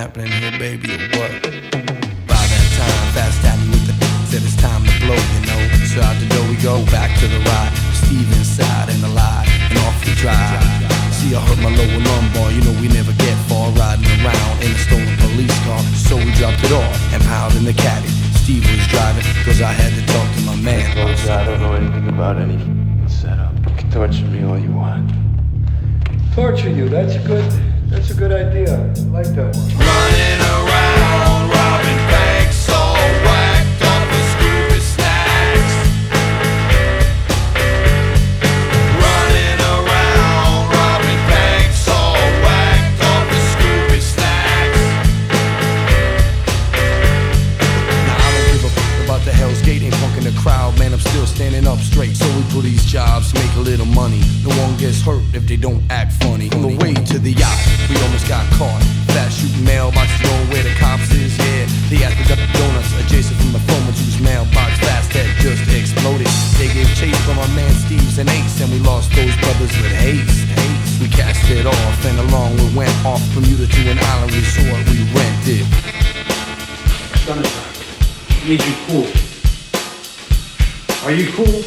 happening here, baby, or what? By that time, fast at me with the said it's time to blow, you know. So out the door we go, back to the ride. Steve inside and alive, and off we drive. See, I hurt my lower lumbar, you know we never get far. Riding around in a stolen police car, so we dropped it off and piled in the caddy. Steve was driving, cause I had to talk to my man. Folks, I don't know anything about any setup. You can torture me all you want. Torture you, that's a good idea. I like that one. Running around, robbing banks, all whacked up with Scooby snacks. Running around, robbing banks, all whacked up with Scooby snacks. Now I don't give a fuck about the Hell's Gate, ain't funkin' the crowd, man, I'm still standing up straight. So we do these jobs, make a little money. No one gets hurt if they don't act funny. On the way to the yacht, we almost got caught. Fast shooting mailboxes going where the cops is, yeah. They asked the donuts adjacent from the phone whose mailbox fast had just exploded. They gave chase from our man Steve's and Ace, and we lost those brothers with haste. We cast it off, and along we went off Bermuda to an island resort we rented. Jonathan, I need you cool. Are you cool?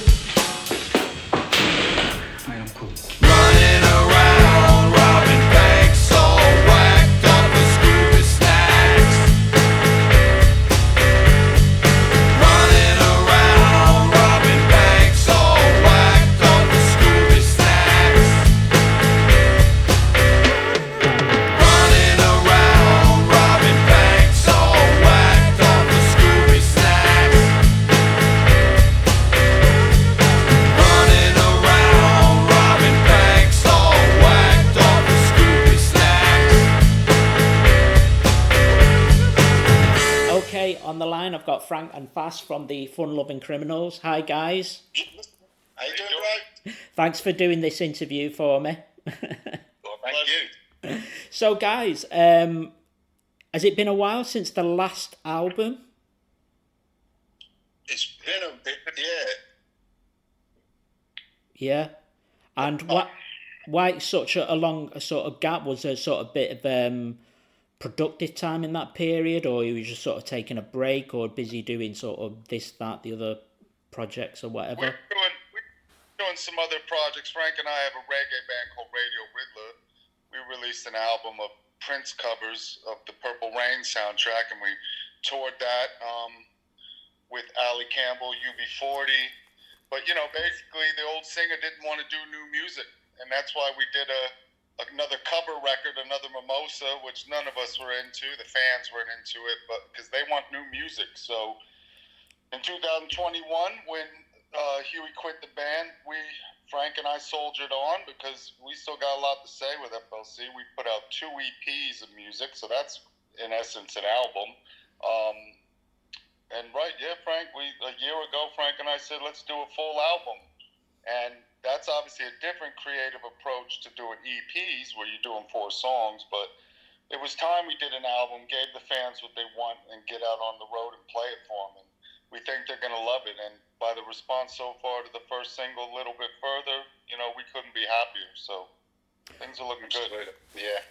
I am cool. Running around, robbing banks, all whacked up with Scooby snacks. Running around, robbing banks, all whacked up with Scooby snacks. Running around, robbing banks, all whacked up with Scooby snacks. Running around, robbing banks, all whacked up with Scooby snacks. Okay, on the line I've got Frank and Fast from the Fun Loving Criminals. Hi guys. How you doing, bro? Thanks for doing this interview for me. Well, thank you. So guys, has it been a while since the last album? It's been a bit, yeah. Yeah. And why such a long sort of gap? Was there a sort of bit of productive time in that period, or you were just sort of taking a break or busy doing sort of this, that, the other projects or whatever? We're doing some other projects. Frank and I have a reggae band called Radio Riddler. We released an album of Prince covers of the Purple Rain soundtrack, and we toured that with Ali Campbell, UB40. But, you know, basically the old singer didn't want to do new music, and that's why we did another cover record, another Mimosa, which none of us were into. The fans weren't into it, but because they want new music. So in 2021, when Huey quit the band, Frank and I soldiered on because we still got a lot to say with FLC. We put out 2 EPs of music, so that's in essence an album. Frank, a year ago, Frank and I said, let's do a full album. And that's obviously a different creative approach to doing EPs where you do them 4 songs, but it was time we did an album, gave the fans what they want, and get out on the road and play it for them. And we think they're going to love it. And by the response so far to the first single, A Little Bit Further, you know, we couldn't be happier. So things are looking good. Yeah.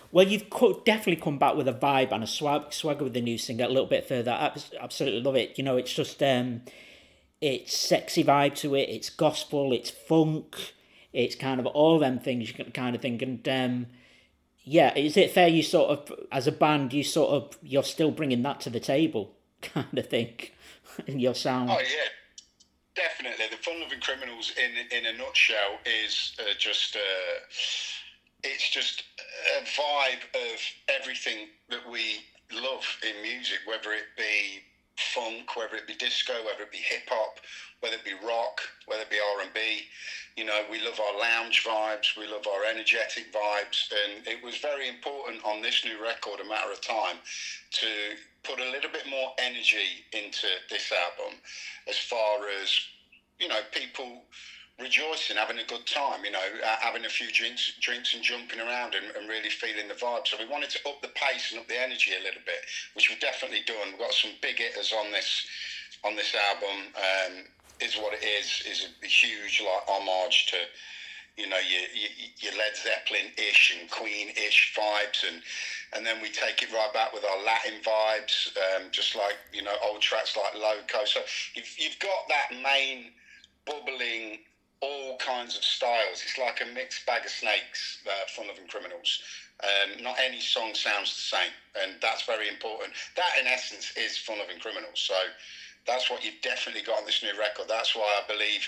Well, you've definitely come back with a vibe and a swagger with the new single, A Little Bit Further. I absolutely love it. You know, it's just it's sexy vibe to it. It's gospel. It's funk. It's kind of all them things you can kind of think. And yeah, is it fair you sort of, as a band, you're still bringing that to the table, kind of think, in your sound? Oh yeah, definitely. The Fun Loving Criminals, in a nutshell, is it's just a vibe of everything that we love in music, whether it be funk, whether it be disco, whether it be hip hop, whether it be rock, whether it be R&B. You know, we love our lounge vibes, we love our energetic vibes, and it was very important on this new record, A Matter of Time, to put a little bit more energy into this album, as far as, you know, people rejoicing, having a good time, you know, having a few drinks and jumping around and really feeling the vibe. So we wanted to up the pace and up the energy a little bit, which we've definitely done. We've got some big hitters on this album. Is What It Is a huge homage to you know, your Led Zeppelin-ish and Queen-ish vibes, and then we take it right back with our Latin vibes, just like, you know, old tracks like Loco. So you've got that main bubbling, all kinds of styles. It's like a mixed bag of snakes, Fun Loving Criminals. Not any song sounds the same, and that's very important. That, in essence, is Fun Loving Criminals. So that's what you've definitely got on this new record. That's why I believe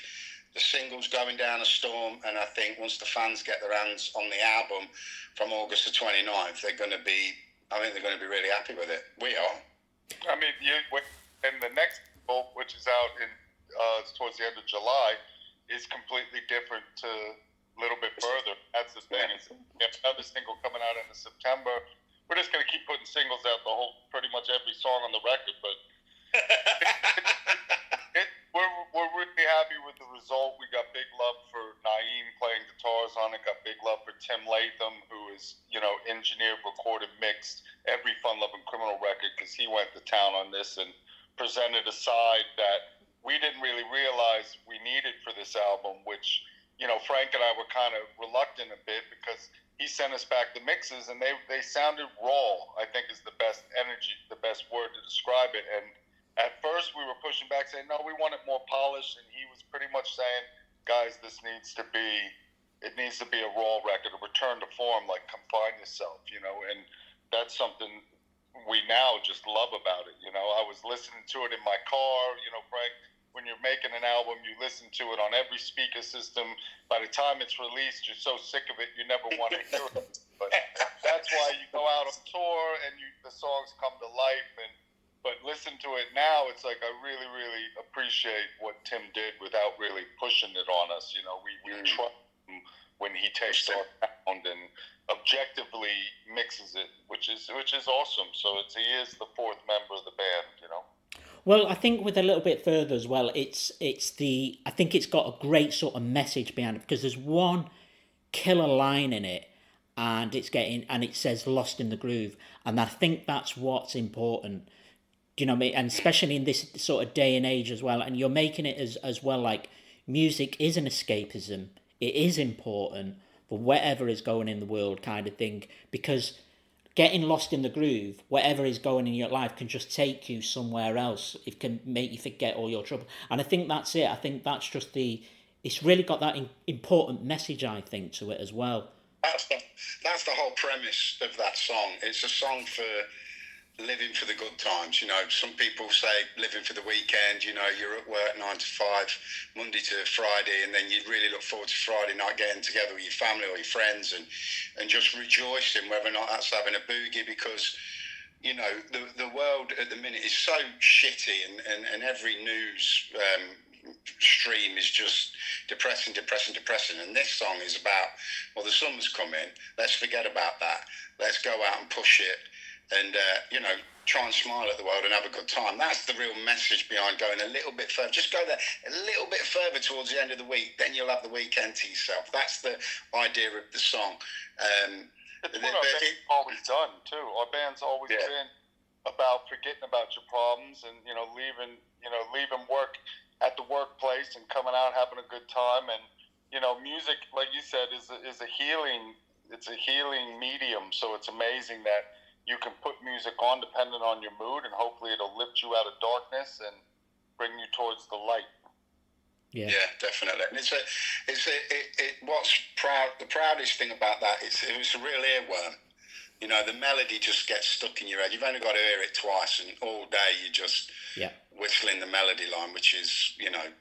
the single's going down a storm, and I think once the fans get their hands on the album from August the 29th, I think they're going to be really happy with it. We are. I mean, and the next single, which is out in towards the end of July, is completely different to a little bit further. That's the thing. We have another single coming out in September. We're just going to keep putting singles out pretty much every song on the record, but we're really happy with the result. We got big love for Naeem playing guitars on it. Got big love for Tim Latham, who is, you know, engineered, recorded, mixed every Fun Loving Criminal record, because he went to town on this and presented a side that we didn't really realize we needed for this album, which, you know, Frank and I were kind of reluctant a bit, because he sent us back the mixes and they sounded raw, I think is the best word to describe it. And at first we were pushing back, saying, no, we want it more polished. And he was pretty much saying, guys, it needs to be a raw record, a return to form, like Come Find Yourself, you know. And that's something we now just love about it. You know, I was listening to it in my car, you know, Frank, when you're making an album, you listen to it on every speaker system. By the time it's released, you're so sick of it, you never want to hear it. But that's why you go out on tour and the songs come to life. But listen to it now, it's like I really, really appreciate what Tim did without really pushing it on us. You know, we trust him when he takes our sound and objectively mixes it, which is awesome. So he is the fourth member of the band, you know. Well, I think with a little bit further as well, I think it's got a great sort of message behind it, because there's one killer line in it, and it says "Lost in the Groove," and I think that's what's important. Do you know what I mean? And especially in this sort of day and age as well, and you're making it as well, like, music is an escapism. It is important for whatever is going in the world, kind of thing, because getting lost in the groove, whatever is going in your life, can just take you somewhere else. It can make you forget all your trouble. And I think that's it. I think that's just it's really got that important message, I think, to it as well. That's the whole premise of that song. It's a song for living for the good times. You know, some people say living for the weekend. You know, you're at work 9 to 5, Monday to Friday, and then you really look forward to Friday night getting together with your family or your friends and just rejoicing, whether or not that's having a boogie, because, you know, the world at the minute is so shitty, and every news stream is just depressing. And this song is about, well, the summer's coming, let's forget about that, let's go out and push it, and you know, try and smile at the world and have a good time. That's the real message behind going a little bit further. Just go there a little bit further towards the end of the week, then you'll have the weekend to yourself. That's the idea of the song. It's what our band's always done too. Our band's always been about forgetting about your problems and, you know, leaving work at the workplace and coming out having a good time. And, you know, music, like you said, is a healing. It's a healing medium. So it's amazing that you can put music on depending on your mood, and hopefully it'll lift you out of darkness and bring you towards the light. Yeah, definitely. And the proudest thing about that is it was a real earworm. You know, the melody just gets stuck in your head. You've only got to hear it twice, and all day you're just whistling the melody line, which is, you know,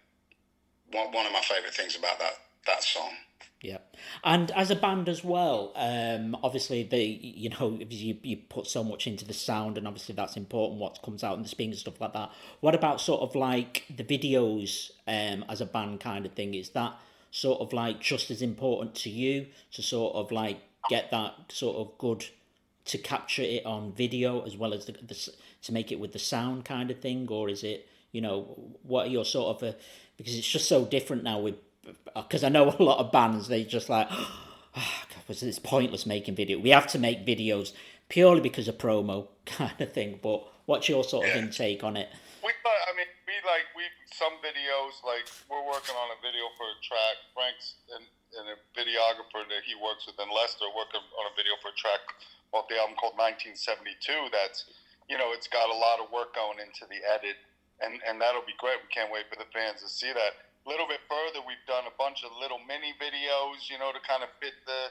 one of my favourite things about that song. Yeah, and as a band as well, obviously you put so much into the sound, and obviously that's important, what comes out in the speakers and stuff like that. What about sort of like the videos as a band kind of thing? Is that sort of like just as important to you to sort of like get that sort of good, to capture it on video as well as to make it with the sound kind of thing? Or is it, you know, what are your sort of because it's just so different now with, because I know a lot of bands, they just like, it's pointless making video. We have to make videos purely because of promo kind of thing. But what's your sort of intake on it? Some videos, like we're working on a video for a track. Frank's and a videographer that he works with in Leicester, working on a video for a track off the album called 1972. That's, it's got a lot of work going into the edit, and that'll be great. We can't wait for the fans to see that. A little bit further, we've done a bunch of little mini videos, to kind of fit the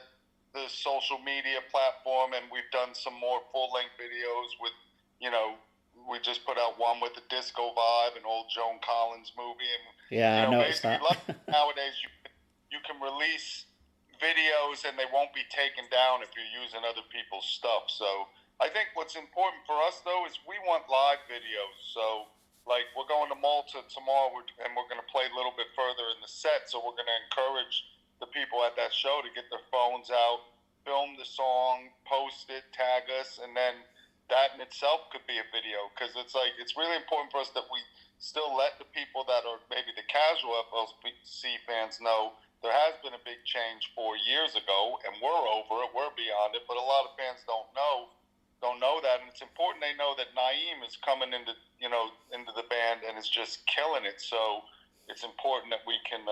social media platform, and we've done some more full-length videos with, we just put out one with the disco vibe, an old Joan Collins movie, and I noticed that. Nowadays, you can release videos and they won't be taken down if you're using other people's stuff. So I think what's important for us though is we want live videos. So like we're going to Malta tomorrow, and we're going to play a little bit further in the set. So we're going to encourage the people at that show to get their phones out, film the song, post it, tag us, and then that in itself could be a video, because it's really important for us that we still let the people that are maybe the casual FLC fans know there has been a big change 4 years ago, and we're over it, we're beyond it, but a lot of fans don't know that, and it's important they know that Naeem is coming into the band and is just killing it. So it's important that we can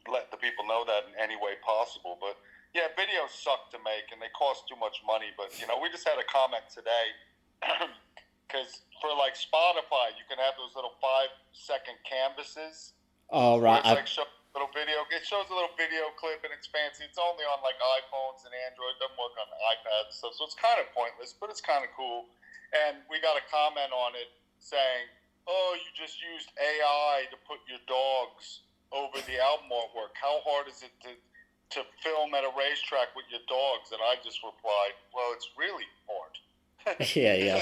let the people know that in any way possible. But yeah, videos suck to make and they cost too much money. But, we just had a comment today because for like Spotify, you can have those little 5-second canvases. Oh, right. It shows a little video clip and it's fancy. It's only on like iPhones and Android. It doesn't work on iPads and stuff. So it's kind of pointless, but it's kind of cool. And we got a comment on it saying, oh, you just used AI to put your dogs over the album artwork. How hard is it to film at a racetrack with your dogs? And I just replied, well, it's really hard. Yeah.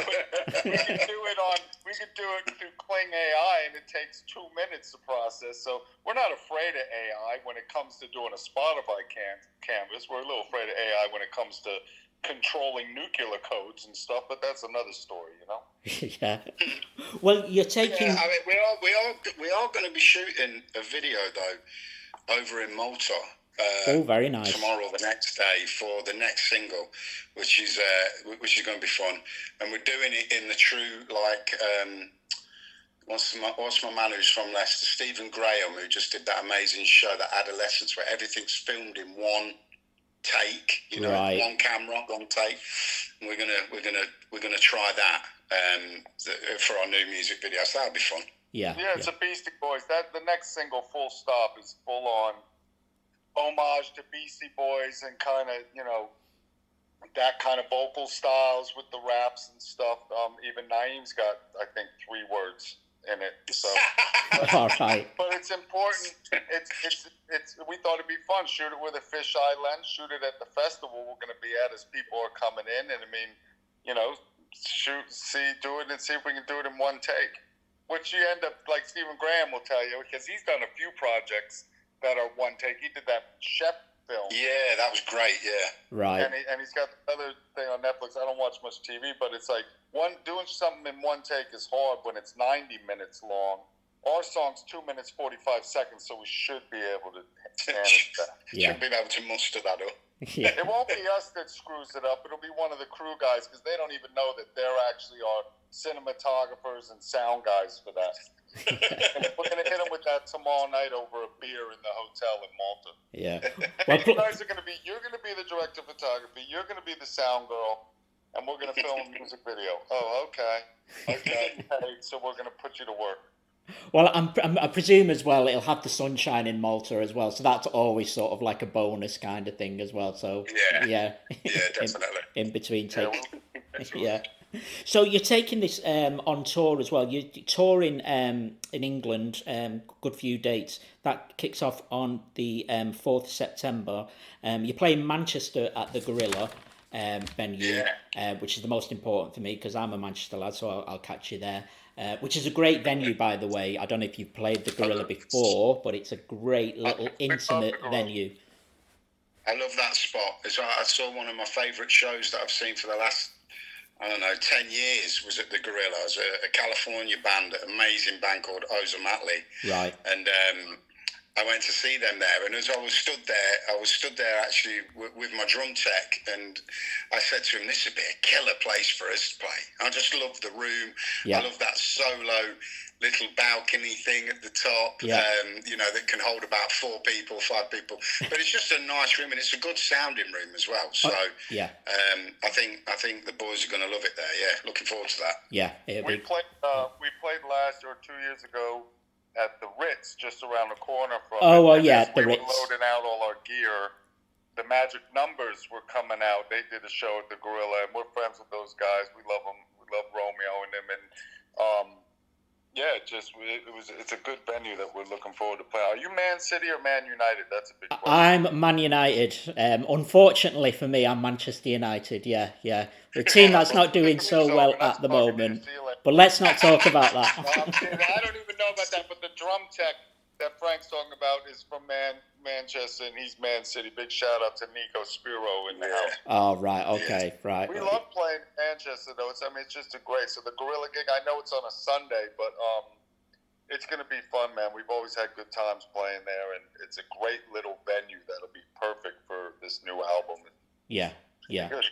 we could do it through Kling AI, and it takes 2 minutes to process. So we're not afraid of AI when it comes to doing a Spotify canvas. We're a little afraid of AI when it comes to controlling nuclear codes and stuff, but that's another story, Yeah. Well, you're taking. Yeah, I mean, we are going to be shooting a video though over in Malta. Very nice. Tomorrow, the next day, for the next single, which is going to be fun, and we're doing it in the true what's my man who's from Leicester, Stephen Graham, who just did that amazing show, that Adolescence, where everything's filmed in one take, right. One camera, one take. And we're gonna try that for our new music video. So that'll be fun. Yeah. It's a Beastie Boys. The next single, Full Stop, is full on homage to Beastie Boys and kind of, that kind of vocal styles with the raps and stuff. Even Naeem's got, I think, 3 words in it. So, all right. But it's important. It's. We thought it'd be fun. Shoot it with a fisheye lens. Shoot it at the festival we're going to be at as people are coming in. And I mean, do it and see if we can do it in one take. Which you end up, like Stephen Graham will tell you, because he's done a few projects that are one take. He did that Chef film. Yeah, that was great. Yeah, right. And he's got the other thing on Netflix. I don't watch much TV, but it's like doing something in one take is hard when it's 90 minutes long. Our song's 2 minutes 45 seconds, so we should be able to manage that. Should be able to muster that up. Yeah. It won't be us that screws it up. It'll be one of the crew guys, because they don't even know that they're actually our cinematographers and sound guys for that. And we're going to hit them with that tomorrow night over a beer in the hotel in Malta. Yeah. Well, you're going to be the director of photography. You're going to be the sound girl, and we're going to film a music video. Oh, okay. So we're going to put you to work. Well, I presume as well it'll have the sunshine in Malta as well, so that's always sort of like a bonus kind of thing as well. So yeah, definitely. in between takes, yeah. So you're taking this on tour as well. You're touring in England, good few dates. That kicks off on the 4th of September. You're playing Manchester at the Gorilla venue, which is the most important for me because I'm a Manchester lad, so I'll catch you there. Which is a great venue, by the way. I don't know if you've played the Gorilla before, but it's a great little intimate venue. I love that spot. I saw one of my favourite shows that I've seen for the last, 10 years was at the Gorilla. It was a California band, an amazing band called Ozomatli. Right. And I went to see them there, and as I was stood there actually with my drum tech, and I said to him, "This would be a killer place for us to play." I just love the room. Yeah. I love that solo little balcony thing at the top, that can hold about 4 people, 5 people. But it's just a nice room, and it's a good sounding room as well. So I think the boys are going to love it there. Yeah, looking forward to that. Yeah, we played last year or 2 years ago at the Ritz, just around the corner from. The Ritz. We were loading out all our gear. The Magic Numbers were coming out. They did a show at the Gorilla, and we're friends with those guys. We love them. We love Romeo and them, and it's a good venue that we're looking forward to play. Are you Man City or Man United? That's a big question. I'm Man United. Unfortunately for me, I'm Manchester United. Yeah. The team that's not doing so well at the moment. But let's not talk about that. I don't even know about that, but the drum tech that Frank's talking about is from Manchester, and he's Man City. Big shout out to Nico Spiro in the house. Oh, right, okay, right. We love playing Manchester, though. It's just a great. So the Gorilla gig, I know it's on a Sunday, but it's going to be fun, man. We've always had good times playing there, and it's a great little venue that'll be perfect for this new album. Yeah. Good.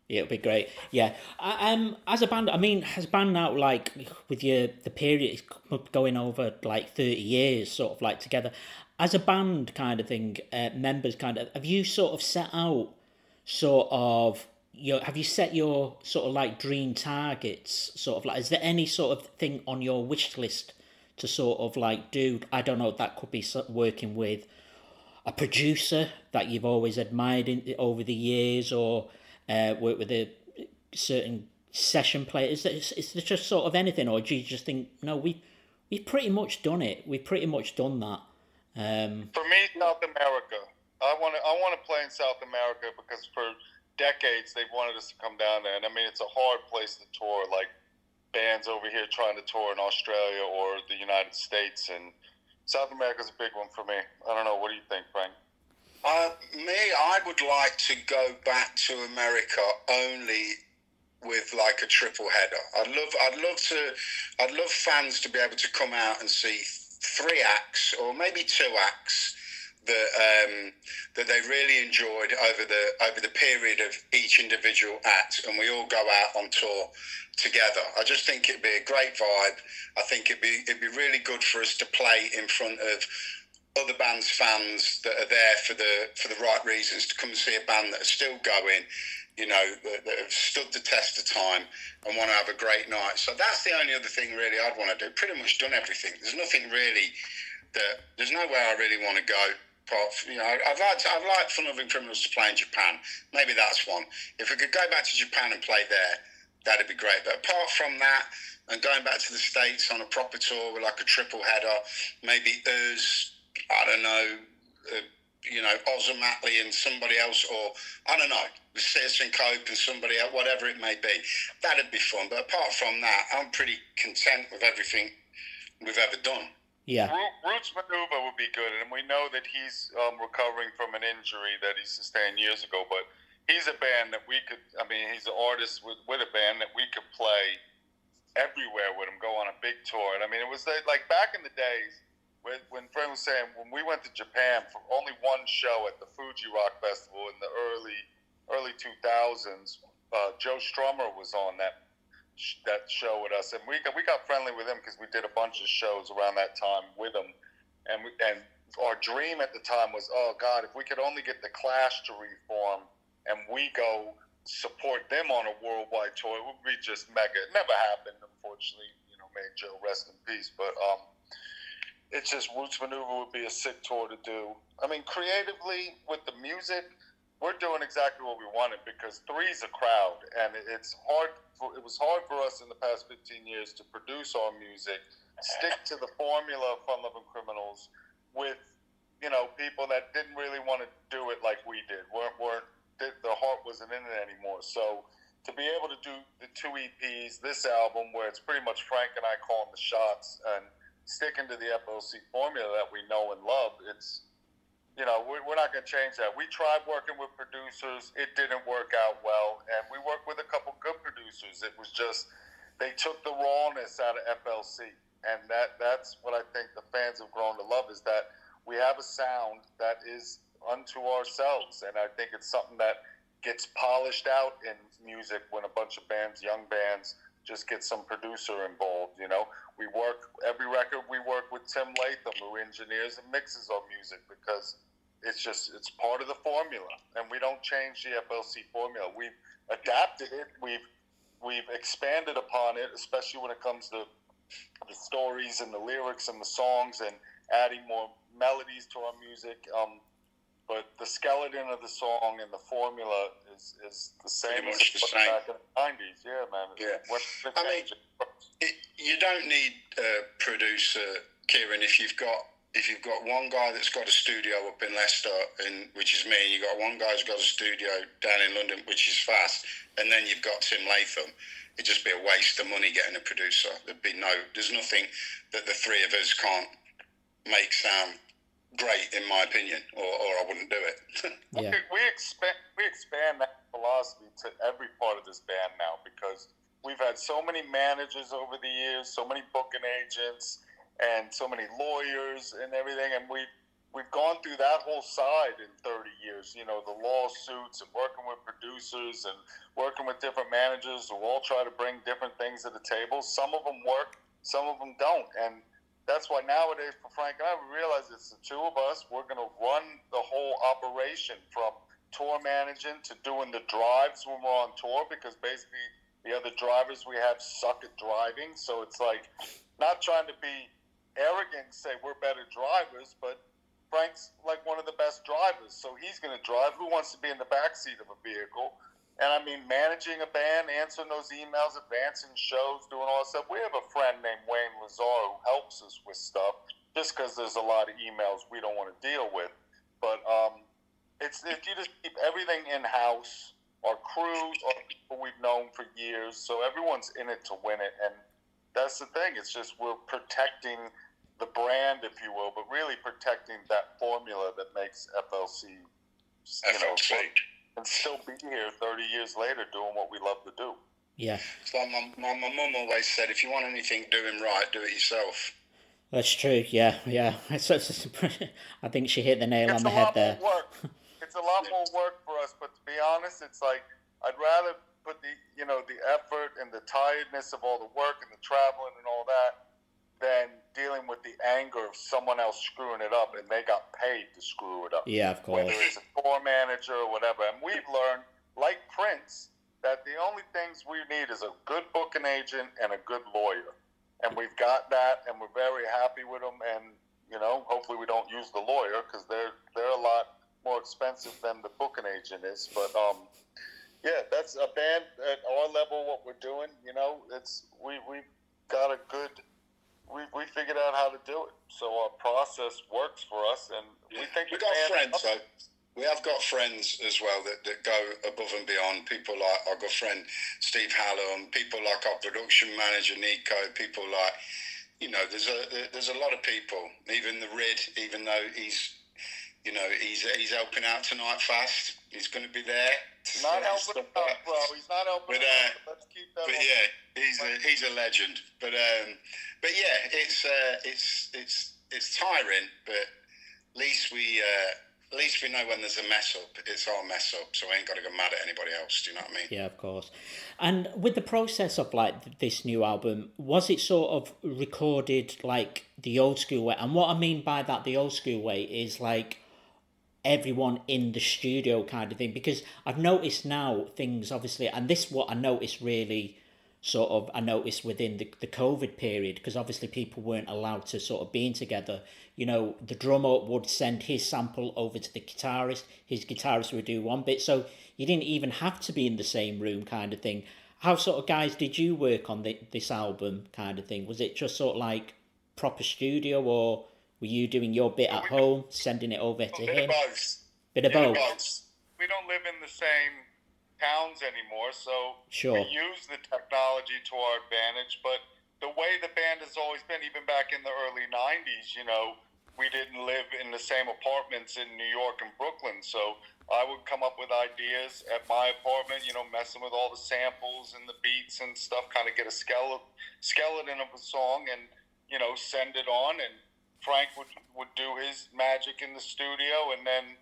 It'll be great. Yeah. As a band, has band now, like, with the period going over like 30 years, sort of like together, as a band kind of thing, members kind of, have you sort of set out have you set your sort of like dream targets, sort of like, is there any sort of thing on your wish list to sort of like do, I don't know, that could be working with a producer that you've always admired over the years, or work with a certain session player? Is there just sort of anything, or do you just think, no, we've pretty much done it, we've pretty much done that? For me, South America. I want to play in South America because for decades they've wanted us to come down there, and I mean it's a hard place to tour. Like bands over here trying to tour in Australia or the United States, and South America's a big one for me. I don't know. What do you think, Frank? I would like to go back to America only with like a triple header. I'd love fans to be able to come out and see 3 acts or maybe 2 acts that they really enjoyed over the period of each individual act, and we all go out on tour together. I just think it'd be a great vibe. I think it'd be really good for us to play in front of other bands' fans that are there for the right reasons, to come and see a band that are still going, that have stood the test of time and want to have a great night. So that's the only other thing really I'd want to do. Pretty much done everything. There's nothing really there's nowhere I really want to go. I'd like Fun Loving Criminals to play in Japan. Maybe that's one. If we could go back to Japan and play there, that'd be great. But apart from that, and going back to the States on a proper tour with like a triple header, maybe us, I don't know, Ozomatli and somebody else, or I don't know, with Citizen Cope and somebody else, whatever it may be, that'd be fun. But apart from that, I'm pretty content with everything we've ever done. Yeah. Roots Maneuver would be good, and we know that he's recovering from an injury that he sustained years ago, but he's a band that he's an artist with a band that we could play everywhere with him, go on a big tour. And I mean, it was like back in the days when Frank was saying, when we went to Japan for only one show at the Fuji Rock Festival in the early 2000s, Joe Strummer was on that show with us, and we got friendly with him because we did a bunch of shows around that time with him, and our dream at the time was, oh God, if we could only get the Clash to reform and we go support them on a worldwide tour, it would be just mega. It never happened, unfortunately. May Joe rest in peace, but it's just Roots Maneuver would be a sick tour to do. I mean, creatively with the music, we're doing exactly what we wanted because three's a crowd, and it's hard. It was hard for us in the past 15 years to produce our music, stick to the formula of Fun Loving Criminals with, people that didn't really want to do it like we did. The heart wasn't in it anymore. So to be able to do the 2 EPs, this album where it's pretty much Frank and I calling the shots and sticking to the FLC formula that we know and love, it's. We're not going to change that. We tried working with producers. It didn't work out well. And we worked with a couple good producers. It was just, they took the rawness out of FLC. And that's what I think the fans have grown to love, is that we have a sound that is unto ourselves, and I think it's something that gets polished out in music when a bunch of bands, young bands, just get some producer involved. We work every record. We work with Tim Latham, who engineers and mixes our music, because it's part of the formula, and we don't change the FLC formula. We've adapted it. We've expanded upon it, especially when it comes to the stories and the lyrics and the songs, and adding more melodies to our music. But the skeleton of the song and the formula is the same Pretty much as the same. back in the 90s. Yeah, man. Yeah. You don't need a producer, Kieran, if you've got one guy that's got a studio up in Leicester, which is me, and you've got one guy who's got a studio down in London, which is Fast, and then you've got Tim Latham. It'd just be a waste of money getting a producer. There's nothing that the three of us can't make sound great, in my opinion, or I wouldn't do it. Yeah. We expand that philosophy to every part of this band now, because we've had so many managers over the years, so many booking agents, and so many lawyers and everything, and we've gone through that whole side in 30 years, the lawsuits and working with producers and working with different managers who all try to bring different things to the table. Some of them work, some of them don't, and that's why nowadays for Frank and I, we realize it's the two of us. We're going to run the whole operation, from tour managing to doing the drives when we're on tour, because basically the other drivers we have suck at driving. So it's like, not trying to be arrogant and say we're better drivers, but Frank's like one of the best drivers, so he's going to drive. Who wants to be in the backseat of a vehicle? And I mean, managing a band, answering those emails, advancing shows, doing all that stuff. We have a friend named Wayne Lazar who helps us with stuff, just because there's a lot of emails we don't want to deal with. But if you just keep everything in-house, our crew are people we've known for years, so everyone's in it to win it. And that's the thing. It's just we're protecting the brand, if you will, but really protecting that formula that makes FLC, and still be here 30 years later doing what we love to do. Yeah. It's like my mum always said, if you want anything doing right, do it yourself. That's true, yeah. I think she hit the nail on the head there. It's a lot more work for us, but to be honest, it's like, I'd rather put the effort and the tiredness of all the work and the traveling and all that than dealing with the anger of someone else screwing it up, and they got paid to screw it up. Yeah, of course. Whether it's a tour manager or whatever. And we've learned, like Prince, that the only things we need is a good booking agent and a good lawyer. And we've got that, and we're very happy with them. And, hopefully we don't use the lawyer, because they're a lot more expensive than the booking agent is. But, yeah, that's a band at our level, what we're doing. We've got a good... We figured out how to do it, so our process works for us, and we think we got friends. So we have got friends as well that go above and beyond. People like our good friend Steve Hallam, people like our production manager Nico, people like there's a lot of people. Even the Rid, even though he's helping out tonight Fast. He's going to be there. Not helping out, bro. He's not helping out. Let's keep that. But yeah, he's a legend. But yeah, it's tiring. But at least we know when there's a mess up, it's our mess up. So I ain't got to go mad at anybody else. Do you know what I mean? Yeah, of course. And with the process of this new album, was it sort of recorded like the old school way? And what I mean by that, the old school way, is like everyone in the studio kind of thing, because I've noticed now things obviously, and this what I noticed really I noticed within the COVID period, because obviously people weren't allowed to sort of being together. The drummer would send his sample over to the guitarist, his guitarist would do one bit, so you didn't even have to be in the same room kind of thing. How sort of guys did you work on this album kind of thing? Was it just sort of like proper studio, or were you doing your bit at home, sending it over to him? Bit of both. We don't live in the same towns anymore, so sure. We use the technology to our advantage. But the way the band has always been, even back in the early 90s, we didn't live in the same apartments in New York and Brooklyn. So I would come up with ideas at my apartment, messing with all the samples and the beats and stuff, kind of get a skeleton of a song and, send it on. And Frank would do his magic in the studio, and then,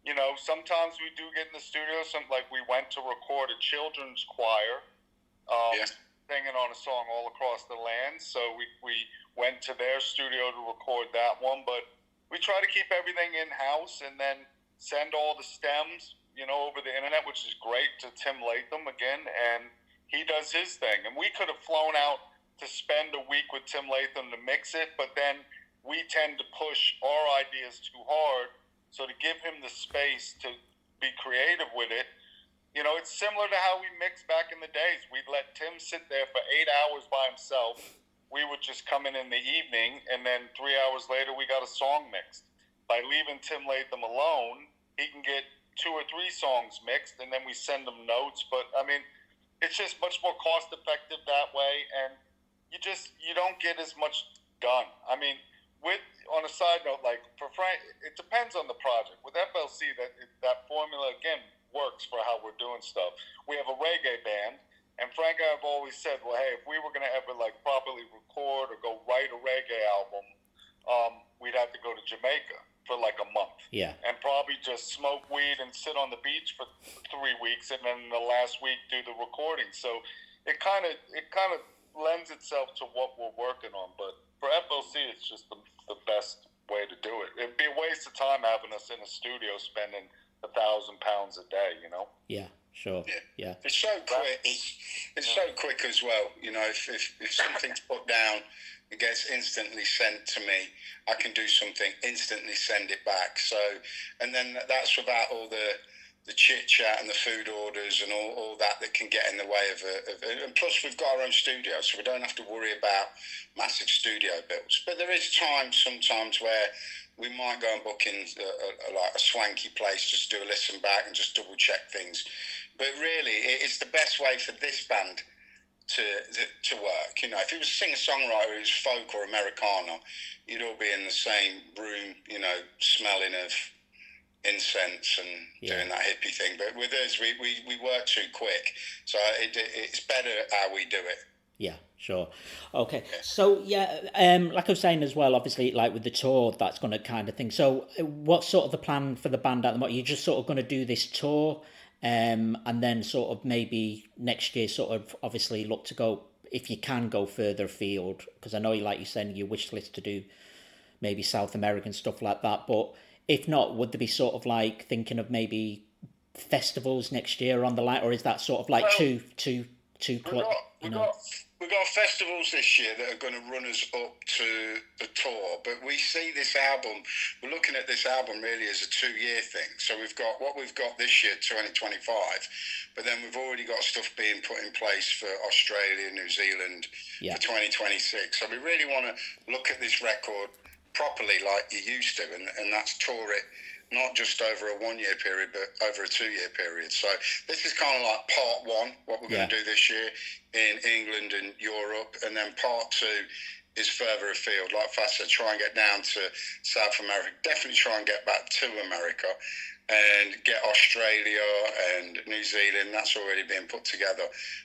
you know, sometimes we do get in the studio. Like we went to record a children's choir, singing on a song all across the land. So we went to their studio to record that one, but we try to keep everything in-house and then send all the stems, you know, over the internet, which is great, to Tim Latham again, and he does his thing. And we could have flown out to spend a week with Tim Latham to mix it, but then we tend to push our ideas too hard. So to give him the space to be creative with it, you know, it's similar to how we mixed back in the days. We'd let Tim sit there for 8 hours by himself. We would just come in the evening, and then 3 hours later, we got a song mixed. By leaving Tim Latham alone, he can get 2 or 3 songs mixed, and then we send him notes. But, I mean, it's just much more cost-effective that way, and you don't get as much done. I mean, on a side note, like for Frank, it depends on the project. With FLC, that formula, again, works for how we're doing stuff. We have a reggae band, and Frank and I have always said, well, hey, if we were going to ever like properly record or go write a reggae album, we'd have to go to Jamaica for like a month, and probably just smoke weed and sit on the beach for 3 weeks, and then the last week do the recording. So it kind of lends itself to what we're working on. But for FLC, it's just the best way to do it. It'd be a waste of time having us in a studio spending £1,000 a day, you know? Yeah, sure. Yeah. It's so quick. It's so quick as well. You know, if something's put down, it gets instantly sent to me. I can do something, instantly send it back. So, and then that's without all the chit chat and the food orders and all that can get in the way of it. And plus, we've got our own studio, so we don't have to worry about massive studio bills. But there is times sometimes where we might go and book in like a swanky place, just do a listen back and just double check things. But really, it's the best way for this band to work. You know, if it was a singer-songwriter who's folk or Americana, you'd all be in the same room, you know, smelling of incense and doing that hippie thing. But with us, we work too quick, so it's better how we do it. Yeah, sure. Okay. So, like I was saying as well, obviously, like with the tour, that's going to kind of thing. So what's sort of the plan for the band at the moment? You're just sort of going to do this tour, and then sort of maybe next year sort of obviously look to go, if you can go further afield, because I know, like you're saying, your wish list to do maybe South American stuff like that. But if not, would there be sort of like thinking of maybe festivals next year on the line, or is that sort of like too We've got festivals this year that are going to run us up to the tour, but we see this album, we're looking at this album really as a 2-year thing. So we've got what we've got this year, 2025, but then we've already got stuff being put in place for Australia, New Zealand for 2026. So we really want to look at this record properly like you used to, and that's tour it not just over a 1-year period, but over a 2-year period. So this is kind of like part 1, what we're going to do this year in England and Europe, and then part 2 is further afield. Like I said, try and get down to South America, definitely try and get back to America, and get Australia and New Zealand. That's already been put together.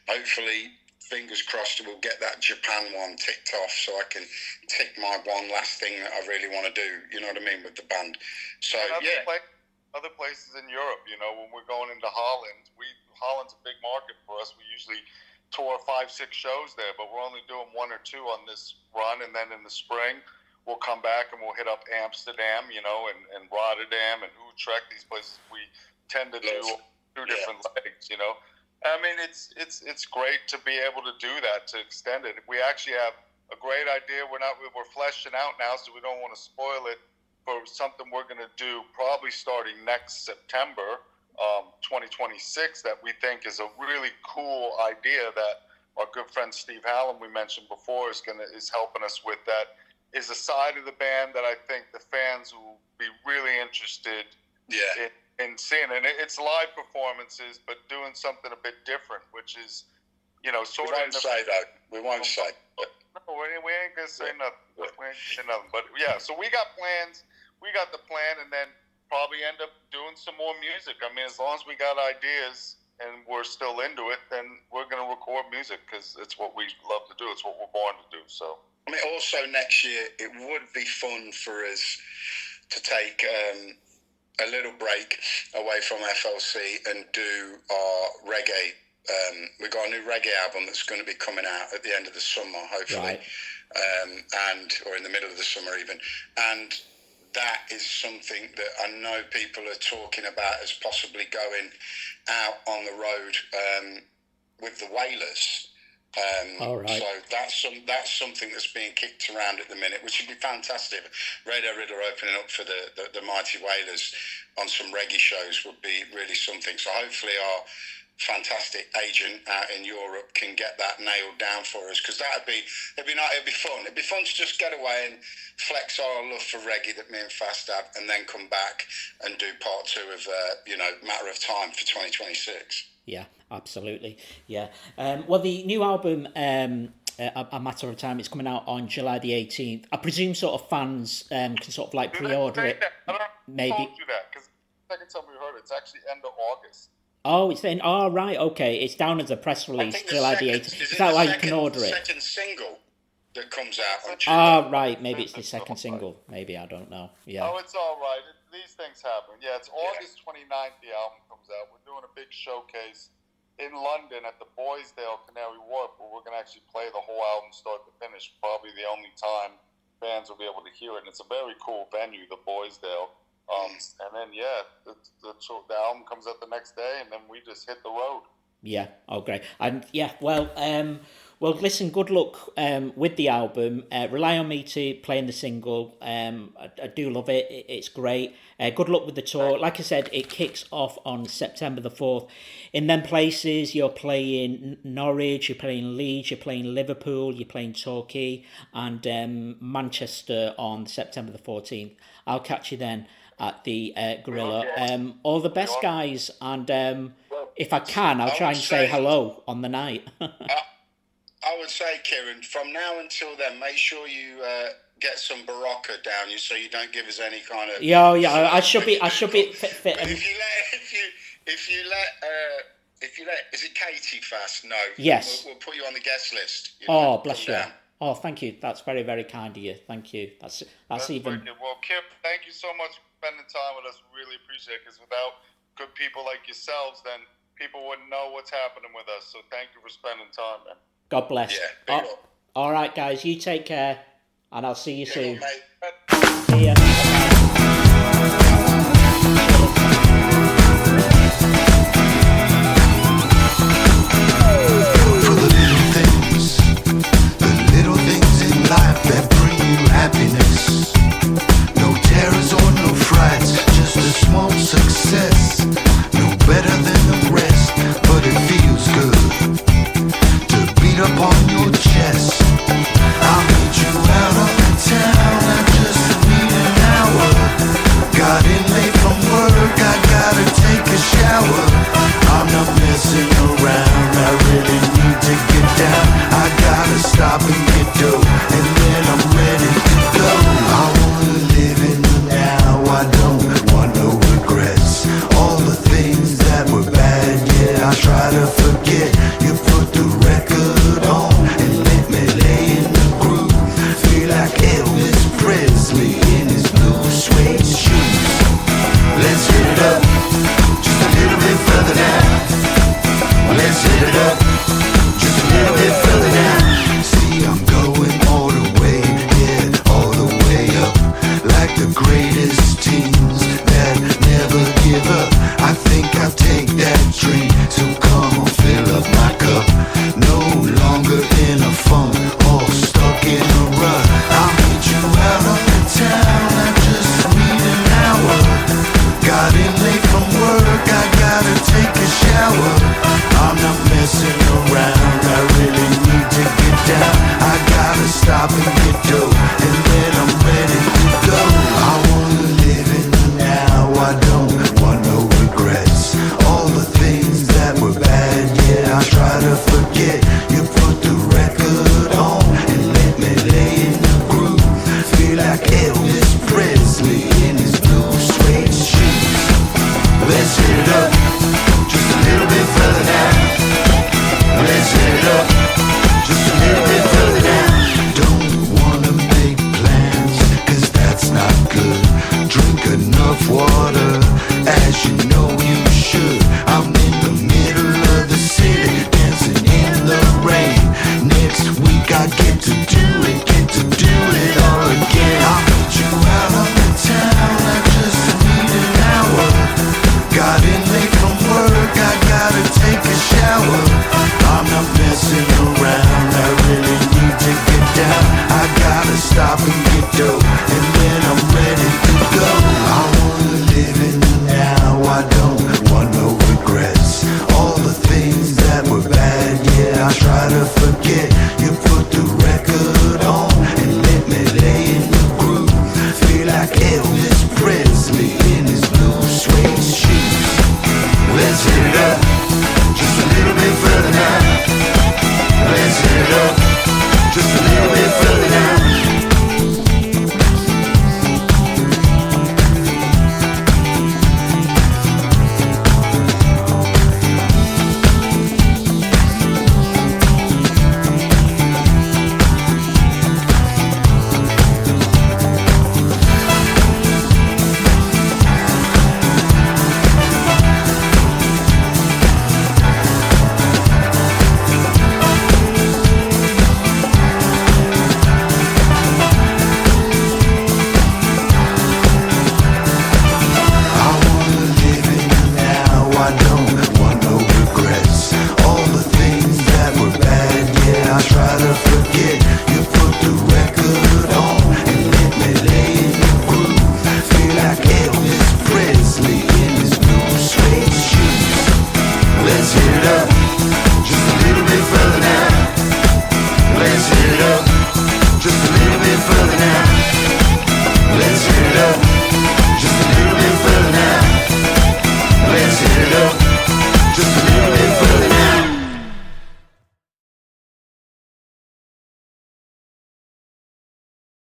Hopefully, fingers crossed, we'll get that Japan one ticked off, so I can tick my one last thing that I really want to do, you know what I mean, with the band. So, other places in Europe, you know, when we're going into Holland, Holland's a big market for us. We usually tour 5-6 shows there, but we're only doing 1 or 2 on this run, and then in the spring, we'll come back and we'll hit up Amsterdam, you know, and Rotterdam and Utrecht, these places we tend to do 2 different legs, you know. I mean, it's great to be able to do that, to extend it. We actually have a great idea. We're fleshing out now, so we don't want to spoil it, for something we're going to do probably starting next September, 2026, that we think is a really cool idea that our good friend Steve Hallam, we mentioned before, is helping us with. That is a side of the band that I think the fans will be really interested in seeing. And it's live performances, but doing something a bit different, which is, you know, sort of... We won't say. No, we ain't going to say nothing. We ain't gonna say nothing. But, yeah, so we got plans. We got the plan, and then probably end up doing some more music. I mean, as long as we got ideas and we're still into it, then we're going to record music because it's what we love to do. It's what we're born to do. So, I mean, also next year it would be fun for us to take a little break away from FLC and do our reggae. We've got a new reggae album that's going to be coming out at the end of the summer, hopefully, or in the middle of the summer even. And that is something that I know people are talking about as possibly going out on the road with the Wailers. All right. So that's something that's being kicked around at the minute, which would be fantastic. Radio Riddler opening up for the Mighty Wailers on some reggae shows would be really something. So hopefully our fantastic agent out in Europe can get that nailed down for us, because it'd be fun. It'd be fun to just get away and flex our love for reggae that me and Fast have, and then come back and do part 2 of Matter of Time for 2026. Yeah, absolutely. Yeah. Well, the new album, A Matter of Time, is coming out on July the 18th. I presume sort of fans can sort of like pre-order it. I don't know maybe. I told you that, because the second time we heard it, it's actually end of August. Oh, it's then. Oh, right. Okay, it's down as a press release, July the 18th. Is that why you can order it? Second single that comes out on Tuesday. Ah, right. Maybe it's the second single. Maybe, I don't know. Yeah. Oh, it's all right. These things happen. Yeah, it's August 29th. The album comes out. We're doing a big showcase in London at the Boisdale Canary Wharf, where we're going to actually play the whole album start to finish. Probably the only time fans will be able to hear it. And it's a very cool venue, the Boisdale. And then, the album comes out the next day, and then we just hit the road. Yeah. Oh, great. And yeah, well, listen. Good luck with the album. Rely on me to playing the single. I do love it. It's great. Good luck with the tour. Like I said, it kicks off on September the 4th. In them places, you're playing Norwich, you're playing Leeds, you're playing Liverpool, you're playing Torquay, and Manchester on September the 14th. I'll catch you then at the Gorilla. All the best, guys, and if I can, I'll try and say hello on the night. I would say, Kieran, from now until then, make sure you get some Barocca down you, so you don't give us any kind of. Yeah. I should be fit. But if you let, is it Katie Fast? No. Yes. We'll put you on the guest list. Oh, bless you. Oh, thank you. That's very, very kind of you. Thank you. That's even. Wicked. Well, Kip, thank you so much for spending time with us. Really appreciate it, because without good people like yourselves, then people wouldn't know what's happening with us. So thank you for spending time, man. God bless. Yeah. All right, guys. You take care, and I'll see you soon. Mate. See ya.